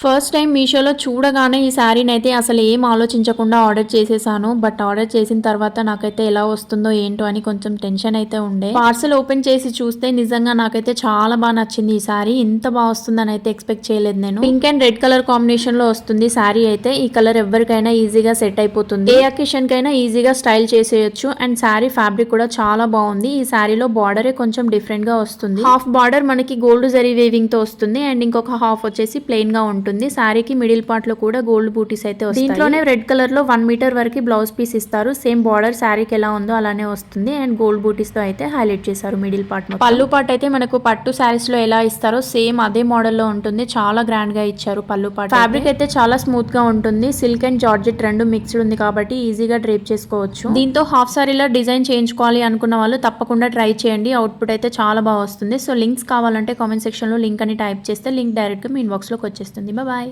First time మీషోలో చూడగానే ఈ శారీనైతే అసలు ఏం ఆలోచించకుండా ఆర్డర్ చేసేసాను. బట్ ఆర్డర్ చేసిన తర్వాత నాకైతే ఎలా వస్తుందో ఏంటో అని కొంచెం టెన్షన్ అయితే ఉండే. పార్సల్ ఓపెన్ చేసి చూస్తే నిజంగా నాకైతే చాలా బాగా నచ్చింది ఈ శారీ. ఇంత బాగా వస్తుందని అయితే ఎక్స్పెక్ట్ చేయలేదు నేను. Pink and red colour combination లో వస్తుంది శారీ అయితే. ఈ కలర్ ఎవరికైనా ఈజీగా సెట్ అయిపోతుంది. ఏ అకేషన్ కైనా ఈజీగా స్టైల్ చేసేయొచ్చు. అండ్ శారీ ఫ్యాబ్రిక్ కూడా చాలా బాగుంది. ఈ శారీలో బార్డరే కొంచెం డిఫరెంట్ గా వస్తుంది. హాఫ్ బార్డర్ మనకి గోల్డ్ జరీ వేవింగ్ తో వస్తుంది. అండ్ ఇంకొక హాఫ్ వచ్చేసి ప్లెయిన్ గా ఉంటుంది. శారీకి మిడిల్ పార్ట్ లో కూడా గోల్డ్ బూటీస్ అయితే వస్తాయి. దీంట్లోనే రెడ్ కలర్ లో 1 మీటర్ వరకు బ్లౌజ్ పీస్ ఇస్తారు. సేమ్ బార్డర్ శారీకి ఎలా ఉందో అలానే వస్తుంది. అండ్ గోల్డ్ బూటీస్ తో అయితే హైలైట్ చేశారు మిడిల్ పార్ట్. పళ్ళు పార్ట్ అయితే మనకు పట్టు శారీస్ లో ఎలా ఇస్తారో సేమ్ అదే మోడల్ లో ఉంటుంది. చాలా గ్రాండ్ గా ఇచ్చారు పళ్ళు పార్ట్. ఫ్యాబ్రిక్ అయితే చాలా స్మూత్ గా ఉంటుంది. సిల్క్ అండ్ జార్జెట్ రెండు మిక్స్డ్ ఉంది కాబట్టి ఈజీగా డ్రేప్ చేసుకోవచ్చు. దీంతో హాఫ్ సారీలో డిజైన్ చేయించుకోవాలి అనుకున్న వాళ్ళు తప్పకుండా ట్రై చేయండి. అవుట్పుట్ అయితే చాలా బాగా వస్తుంది. సో లింక్స్ కావాలంటే కామెంట్ సెక్షన్ లో లింక్ అని టైప్ చేస్తే లింక్ డైరెక్ట్ గా మీ ఇన్బాక్స్ లోకి వచ్చేస్తుంది. బాయ్.